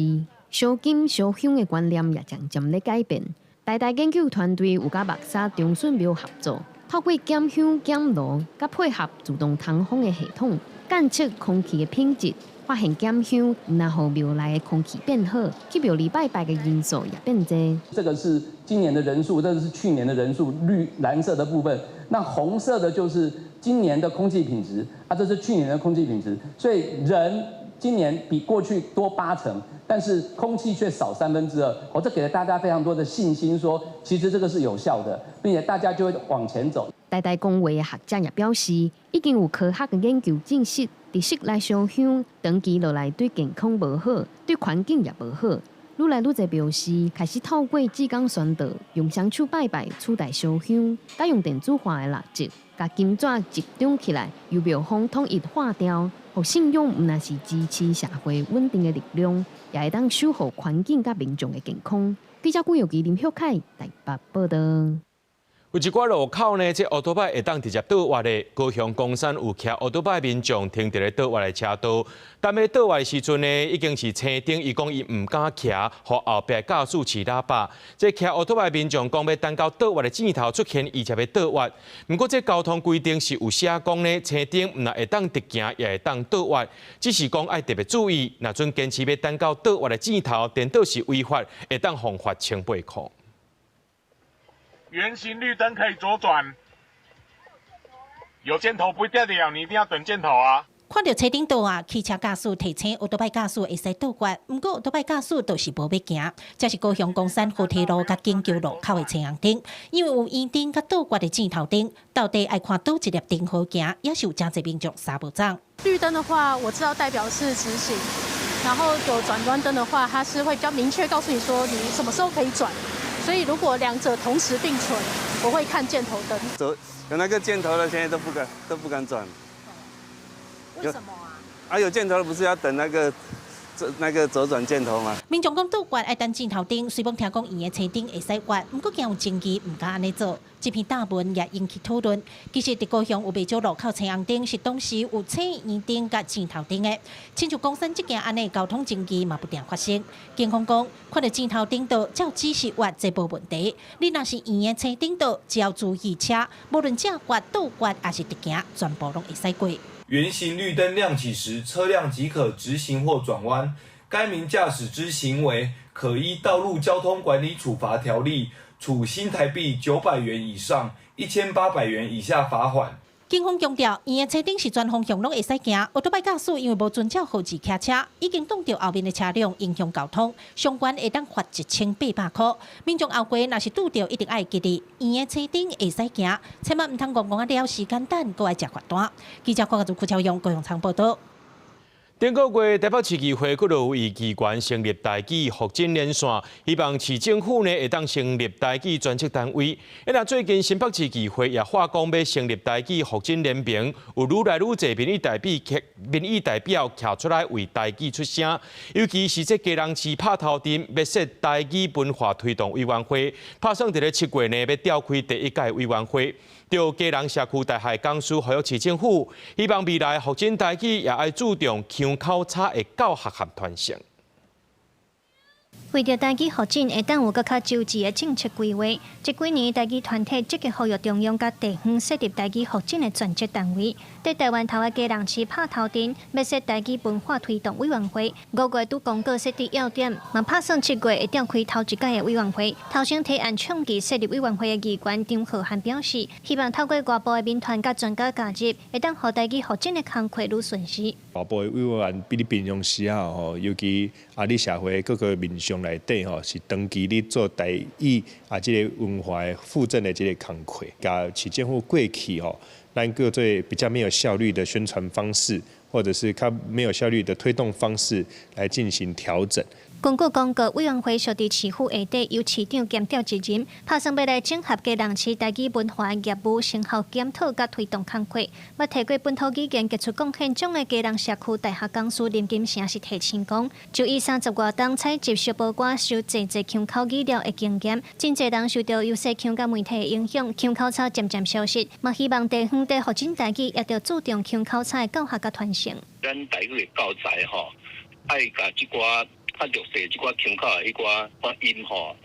烧金烧香的观念也渐渐咧改变。台大研究团队有甲目屎中顺庙合作，透过减香减炉，甲配合自动通风的系统，监测空气的品质，发现减香唔但互庙内的空气变好，去庙里拜拜的人数也变多。这个是今年的人数，这个是去年的人数，蓝色的部分，那红色的就是今年的空气品质啊，这是去年的空气品质，所以人今年比过去多80%，但是空气却少2/3。这给了大家非常多的信心，说其实这个是有效的，并且大家就会往前走。台大工会的学者也表示，已经有科学的研究证实，伫室内烧香，长期落来对健康无好，对环境也无好。愈来愈侪庙寺开始透过志工宣导，用双手拜拜取代烧香，改用电子化的蜡烛，把金纸集中起来，由庙方统一化掉。互信仰唔但是支持社会稳定的力量，也会当守护环境甲民众的健康。记者顾佑基、林秀凯台北报道。有一寡路口呢，这奥多拜会当直接倒滑的。高雄公山有骑奥多拜民众停伫咧倒滑的车道，但要倒滑的时阵呢，已经是车顶，伊讲伊唔敢骑，互后壁驾驶骑喇叭。这骑奥多拜民众讲要等到倒滑的箭头出现，伊才要倒滑。不过这交通规定是有写讲呢，车顶唔但会当直行，也会当倒滑，只是讲爱特别注意，若准坚持要等到倒滑的箭头，颠倒是违法，会当罚款1800块。圆形绿灯可以左转，有箭头不掉掉，你一定要等箭头啊！看到车顶倒啊，汽车驾驶提醒奥多拜驾驶会使倒滑，不过奥多拜驾驶就是无要行。这是高雄公山河堤路甲金桥路口的青红灯，因为有圆灯甲倒滑的箭头灯，到底爱看倒一粒灯好行，也是有真侪民众杀无涨。绿灯的话，我知道代表是直行，然后有转弯灯的话，它是会比较明确告诉你说你什么时候可以转。所以如果两者同时并存，我会看箭头灯。有那个箭头的，现在都不敢转。为什么啊？有箭头的不是要等那个左转箭头吗？民众讲倒滑爱等箭头灯，虽然听讲伊的车顶会使滑，不过惊有争议，唔敢安尼做。这篇大文也引起讨论。其实，伫高雄有袂少路口青红灯是当时有车圆灯甲箭头灯的，亲像公山这件安尼交通争议嘛不定发生。警方讲，看到箭头灯道，只要指示滑，这无问题。你若是圆的车顶道，只要注意车，无论正滑、倒滑还是直行，全部拢会使过。圆形绿灯亮起时，车辆即可直行或转弯。该名驾驶之行为，可依《道路交通管理处罚条例》处新台币900元以上1800元以下罚款。警方强调，伊的车顶是全方向拢会使行，奥多拜驾驶因为无遵照号志骑车，已经挡到后面的车辆，影响交通，相关会当罚1800块。民众后过若是拄到，一定爱记得，伊的车顶会使行，千万唔通戆啊了时间等，搁爱食罚单。记者郭家祖、邱阳、高永昌报道。顶个月，台北市议会佫有议员成立台语复振连线，希望市政府呢会当成立台语专职单位。最近新北市议会也话讲要成立台语复振联盟，有愈来愈侪民意代表徛出来为台语出声。尤其是这基隆市拍头阵要设台语文化推动委员会，打算伫咧7月呢要召开第1届委员会。就基隆社区大厦公司呼吁市政府，希望未来复振台语也要注重腔口差的教学和传承。为着台语复振，会当有更较周至的政策规划。这几年，台语团体积极呼吁中央甲地方设立台语复振的专职单位。在台湾头的基隆市拍头阵，要设台语文化推动委员会。5月拄公告设置要点，嘛打算7月会召开头1届的委员会。头先提案倡议设立委员会的议员张浩涵表示，希望透过外部的民团甲专家加入，会当互台语复振的工作愈顺势。外部的委员比你平常时啊，尤其你社会各个面向内底是长期咧做台语这个文化的复振的这个工作，甲市政府过去咱叫做比较没有效率的宣传方式，或者是较没有效率的推动方式来进行调整。根据公告，委员会属伫市府下底，由市长兼调职任，打算要来整合基隆市台语文化业务成效检讨甲推动工作，要提过本土语言杰出贡献奖的基隆社区大厦公司林金城是提醒讲，就以30多档采集小报馆收济腔口语料的经验，真侪人受到优势腔甲媒体的影响，腔口差渐渐消失。嘛希望地方在复振台语，也要注重腔口差的教学甲传承。咱台语的教材爱甲即寡。较弱势即寡腔口的迄寡发音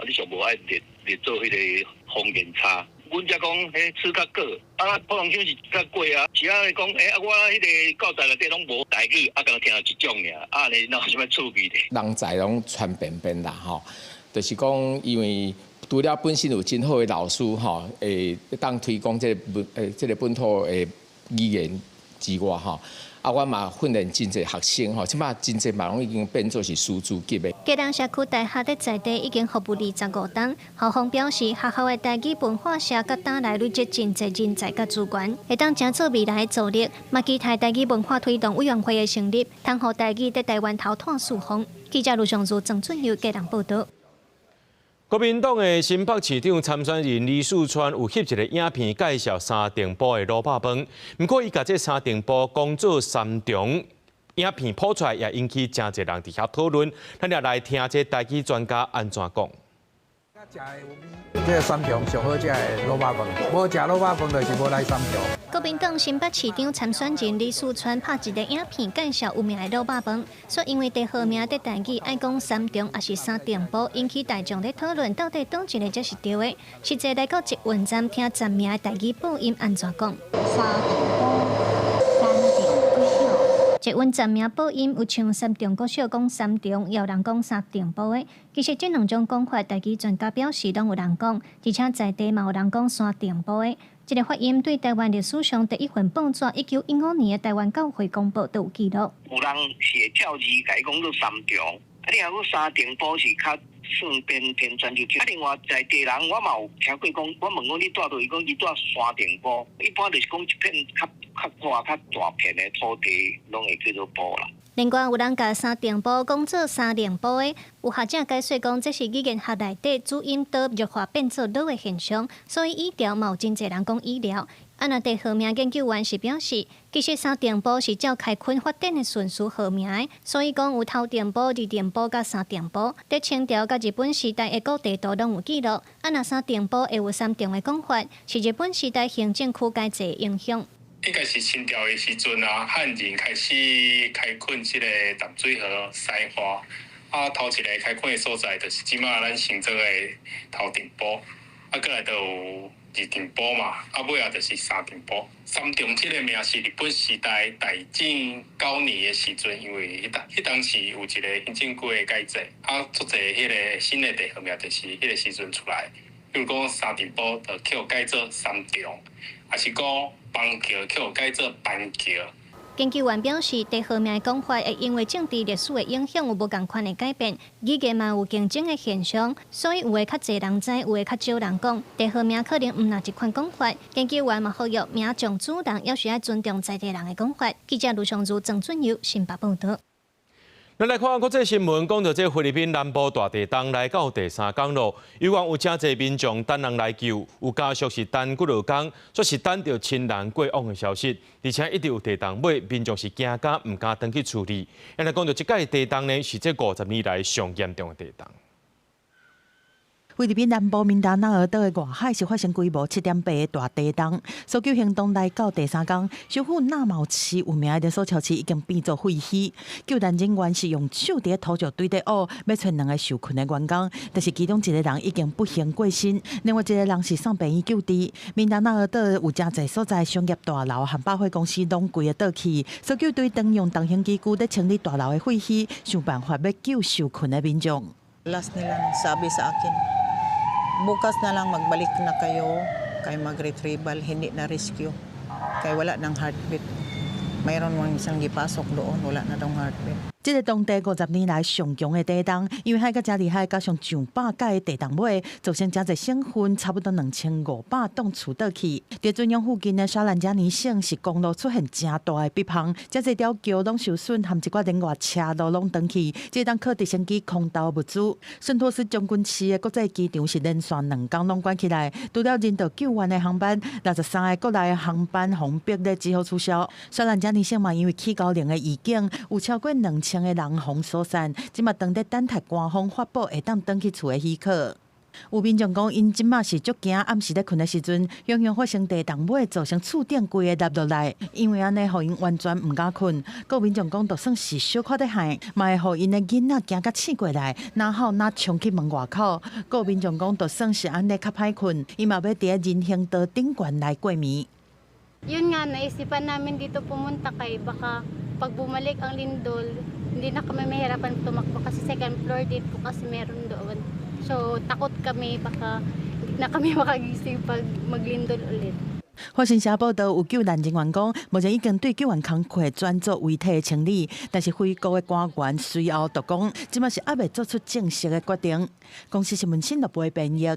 你上无爱列做迄个方言差。阮则讲，词较过，可能就是较过啊。其他讲，我迄个教材内底拢无台语，敢听到一种尔，你哪有啥物趣味咧？人才拢传遍啦，就是讲，因为除了本身有真好的老师会当推广这个本土的语言之外我嘛训练真侪学生即马真侪嘛拢已经变做是师资级的。基隆社区大厦在地已经服务25档，校方表示，学校的台语文化社甲带来累积真侪人才甲资源，会当成做未来的助力。嘛期待台语文化推动委员会的成立，通互台语在台湾头探四方。记者卢尚如、郑俊佑基隆报道。国民党的新北市长参选人李树川有翕一个影片介绍三重埔的卤肉饭，不过伊甲这三重埔讲做三重影片播出来，也引起真侪人伫遐讨论。咱也来听这台语专家安怎讲。这三重上好食的卤肉饭，无食卤肉饭就是无来三重。国民党新北市长参选人李树川拍一个影片介绍有名的卤肉饭，说因为地号名在台语爱讲三重还是三重埔，引起大众咧讨论到底倒一个才是对的。实际来到捷运站听站名的台语播音安怎讲？捷运站名播音有像三重国小讲三重，也有人讲三重埔的。其实这两种讲法，台语专家表示拢有人讲，而且在地嘛有人讲三重埔的。这个发音对台湾历史上第一份报纸1915年的台湾教会公报都有记录。有人写教字改讲做三重，你若讲三重埔是较算偏专就。另外在地人我嘛有听过讲，我问讲你住倒，伊讲伊住三重埔，一般就是讲一片较宽较大片的土地，拢会叫做埔啦。另外，有人甲三重埔讲做三重埔的，有学者解说讲，这是语言学内底主音刀弱化变做老的现象，所以语调嘛有真侪人讲语料。那地号名研究员是表示，其实三重埔是照开垦发展的顺序号名的，所以讲有头重埔、二重埔甲三重埔，在清朝甲日本时代的古地图拢有记录。那三重埔会有三重的讲法，是日本时代行政区改制影响。应该是清朝的时阵汉人开始开垦这个淡水河西化，头一个开垦的所在就是即马咱行做的头重埔，过来就有二重埔嘛，尾仔就是三重埔。三重这个名是日本时代大正9年的时阵，因为迄当时有一个行政区的改制，做者迄个新的地号名就是迄个时阵出来。比如讲沙尘暴就去改做山重，还是讲邦桥去改做板桥。研究员表示，地号名的讲法会因为政治历史的影响有无共款的改变，语言嘛有竞争的现象，所以有的较侪人知，有的较少人讲。地号名可能毋若一款讲法。研究员嘛呼吁名种主人要需要尊重在地人的讲法。记者卢尚如、郑准佑新北报道。咱来看国际新闻，讲到这菲律宾南部大地震来到第3天咯，有讲有真侪民众等人来救，有家属是等几落天，说是等到亲人过往的消息，而且一直有地震尾，民众是惊甲唔敢登去处理。咱来讲到这届地震呢，是这50年来上严重的地震。菲律宾南部民达纳尔岛的外海是发生规模7.8的大地震，搜救行动来到第3天，首府纳茂市有名的连锁超市已经变作废墟。救援人员是用手伫土石堆底挖，要找2个受困的员工，但是其中1个人已经不幸过身，另外1个人是送病院救治。民达纳尔岛有真侪所在商业大楼和百货公司拢规个倒去，搜救队当用重型机具在清理大楼的废墟，想办法要救受困的民众。Last nilang sabi sa akin, bukas na lang magbalik na kayo, kay mag-retrieval, hindi na rescue. Kay wala ng heartbeat. Mayroon mong isang gipasok doon, wala na daw heartbeat. 这个当地50年来上强的地震，因为海个真厉害，加上上百届的地震尾，造成真侪省份差不多2500栋厝倒去。在中央附近的沙兰加尼省是公路出现真大的壁棚，真侪条桥拢受损，含一寡另外车路拢断去。这当靠直升机空投物资。圣托斯将军市的国际机场是连续2天拢关起来，除了人道救援的航班，63个国内航班封闭咧，只好取消。沙兰加尼省嘛，因为起高龄的预警，有超过2000个人洪疏散，即嘛当在等待官方发布会当登去厝的许可。有民众讲，因即马是足惊，暗时咧困的时阵，常常发生地震尾造成厝顶规个塌落来，因为安尼互因完全唔敢困。有民众讲，就算是小可的害，嘛会互因的囡仔惊甲醒过来，然后拿冲去门外口。有民众讲，就算是安尼较歹困，伊嘛要伫人行道顶悬来过暝。Yun nga, naisipan namin dito pumunta kay baka pag bumalik ang lindol, hindi na kami mahirapan tumakbo kasi second floor din po kasi meron doon. So takot kami baka hindi na kami makagising pag maglindol ulit. 法新社报道，有救援人员讲，目前已经对救援工作转做遗体的清理，但是菲国的官员随后就讲，即马是还未做出正式的决定。公司新闻新闻部编译。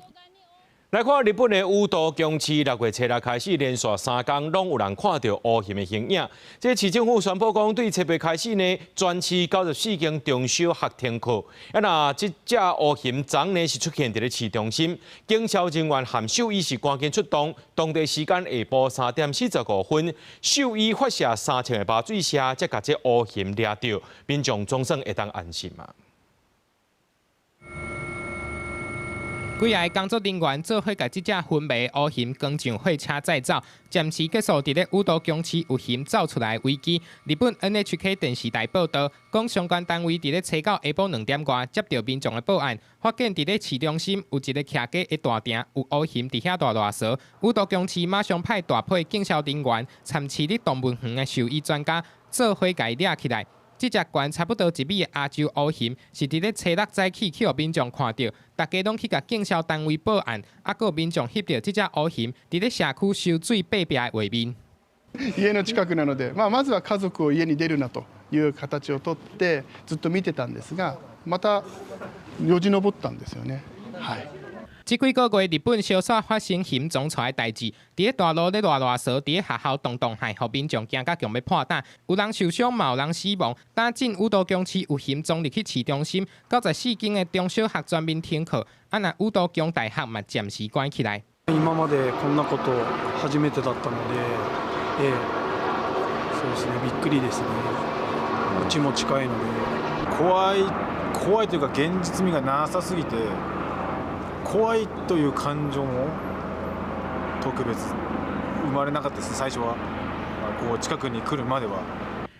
来看日本的宇都宫市，6月7日开始连续3天，拢有人看到乌云的形影。这市政府宣布讲，对7月开始呢，全市94间中小学停课。那这只乌云昨呢是出现伫咧市中心，警消人员含兽医是赶紧出动。当地时间下晡3点45分，兽医发射3000个麻醉射，才把这乌云掠到，民众总算会当安心嘛。几个工作人员做伙甲这只昏迷乌云更上火车载走，暂时结束伫咧宇都宫市有云走出来危机。日本 NHK 电视台报道，讲相关单位伫咧初到下晡2点外接到民众的报案，发现伫咧市中心有一个徛架的大亭有乌云伫遐大热烧。宇都宫市马上派大批警消人员参市立动物园的兽医专家做伙甲伊掠起来。这只悬差不多1米的亚洲乌云，是伫咧初6早起去互民众看到，大家拢去甲警消单位报案，还有民众翕到这只乌云伫咧社区收水隔壁的画面。家の近くなので、まずは家族を家に出るなという形をとってずっと見てたんですが、またよじ登ったんですよね。はい。这几个月，日本小煞发生云撞出来代志，伫咧大路咧热烧，伫咧学校动害，互民众惊甲强要破胆，有人受伤，嘛有人死亡。打进宇都宫市有云撞入去市中心，94间的中小学全面停课，那宇都宫大学嘛暂时关起来。今までこんなこと初めてだったので、そうですね、びっくりですね。うちも近いので、怖いというか現実味がなさすぎて。怖いという感情も特別生まれなかったです。最初はこう近くに来るまでは。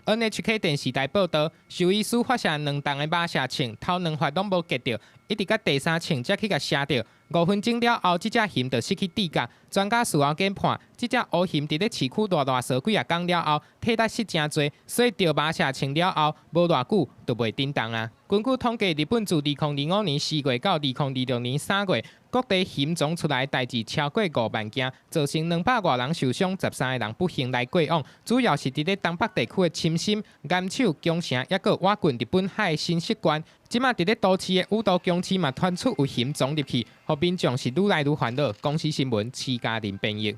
NHK 电视台报道，兽医师发射2筒的麻射枪，头2发拢无击到，一直到第3枪才去甲射到。5分钟了后，这只云就失去知觉。专家事后研判，这只乌云伫咧市区热烧几啊天了后，体力失真多，所以着麻射枪了后，无偌久就袂震动啊。根据统计，日本自2025年4月到2026年3月，各地险种出来代志超过5万件，造成200多人受伤，13个人不幸来过往。主要是伫咧东北地区的深深、岩手、宫城，抑个挖滚日本海的新习惯。即马伫咧都市的五都公市嘛，传出有险种入去，互民众是愈来愈烦恼。公司新闻，徐家林编译。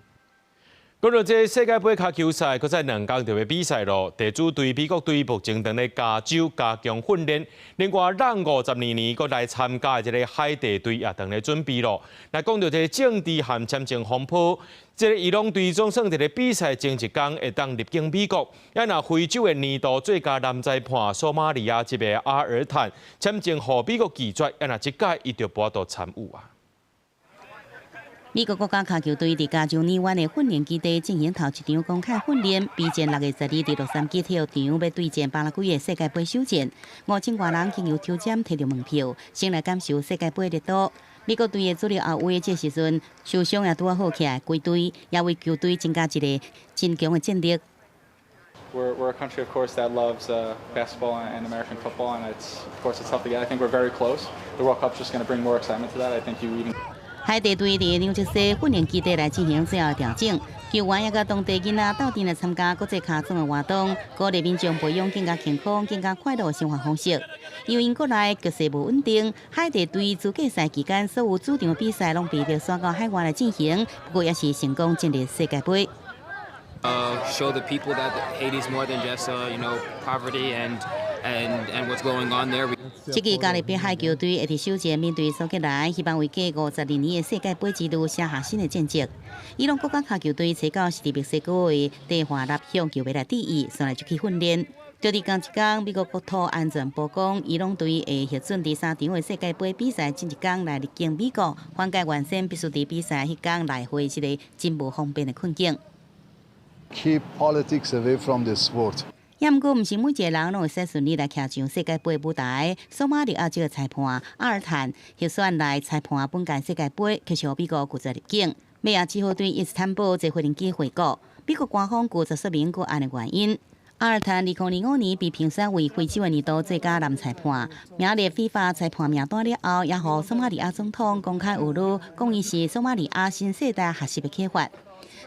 讲到这世界杯脚球赛，搁再2天就要比赛咯。地主队美国队目前正咧加州加强训练，另外让52年搁来参加的这个海地队也正咧准备咯。来讲到这个政治和签证风波，这个伊朗队总算伫咧比赛前一天会当入境美国。也那非洲的年度最佳男裁判索马利亚籍的阿尔坦签证互美国拒绝，也那这届伊就无度参与啊。美国国家脚球队伫加州尼湾的训练基地进行头一场公开训练，比前6月12日洛杉矶体育场要对战巴拉圭的世界杯首战，5000多人经由抽签摕到门票，先来感受世界杯热度。美国队的主力后卫这时阵受伤也拄好起来，归队也为球队增加一个真强的战力。We're a country, of course, that loves basketball and American football, and of course, it's tough to get. I think we're very close. The World Cup's just going to bring more excitement to that. I think you even. 海地队伫纽泽西训练基地来进行最后调整，球员也甲当地囡仔斗阵来参加国际卡总的活动，鼓励民众培养更加健康、更加快乐的生活方式。由于国内局势无稳定，海地队资格赛期间所有主场比赛拢被迫转到海外来进行，不过也是成功进入世界杯。Show the people that Haiti is more than just poverty and what's going on there. 这届加勒比海球队会伫首战面对苏格兰，希望为过52年的世界杯之路写下新的战绩。伊朗国家脚球队初到是伫墨西哥的地华纳向球迷来第一，先来就去训练。就伫刚一天，美国国土安全部讲，伊朗队会核准第3场的世界杯比赛前一天来入境美国，缓解原先必须伫比赛迄天来回一个真无方便的困境。Keep politics away from the sport. 也毋过，毋是每一个人拢会使顺利来徛上世界杯舞台。索马利亚这个裁判阿尔坦协选来裁判本届世界杯，却是美国拒绝入境。美亚7号队伊斯坦堡坐飞机回国，美国官方拒绝说明过安的原因。阿尔坦2005年被评选为非洲的年度最佳男裁判，名列非法裁判名单了后，也予索马利亚总统公开侮辱，讲伊是索马利亚新世代学习的启发。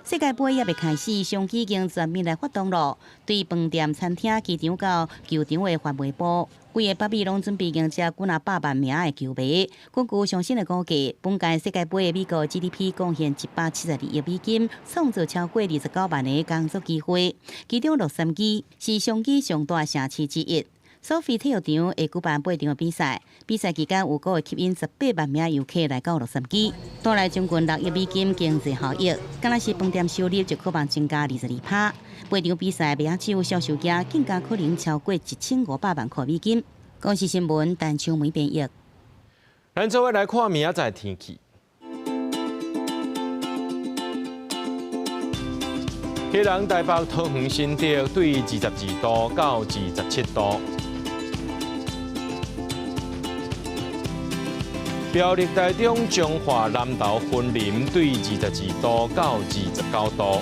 世界杯也未开始，上机已经全面来发动了。对饭店、餐厅、机场到球场的范围部，规个北美拢准备迎接几百万名的球迷。根据最新的估计，本届世界杯的美国 GDP 贡献172亿美金，创造超过29万个工作机会。其中洛杉矶是上机上大城市之一。索菲体育场会举办8场比赛，比赛期间有够会吸引18万名游客来到洛杉矶，带来将近6亿美金经济效益。敢若是饭店收入就可望增加22%。8场比赛袂只有销售额，更加可能超过1500万块美金。公司新闻陈秋梅编译。咱做伙来看明仔载天气。黑龙台北桃园新竹对22度到27度。苗栗台中彰化南投云林对22度到29度。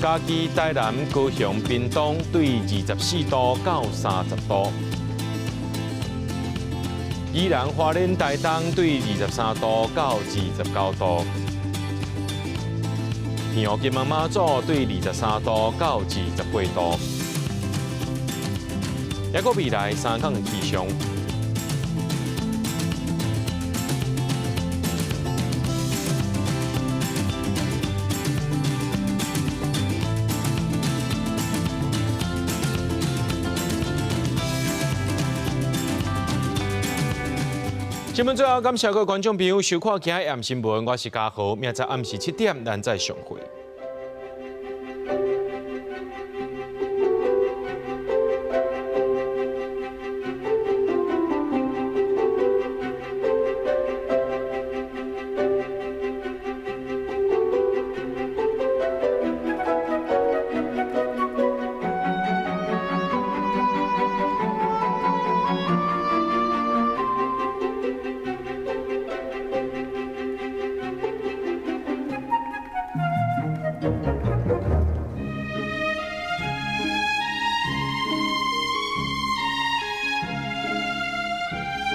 嘉义台南高雄屏东对24度到30度。宜兰花莲台东对23度到29度。天后金门马祖对23度到28度。也个未来3天的气象。新闻最后，感谢各位观众朋友收看今日暗新闻，我是嘉豪，明仔暗时7点咱再相会。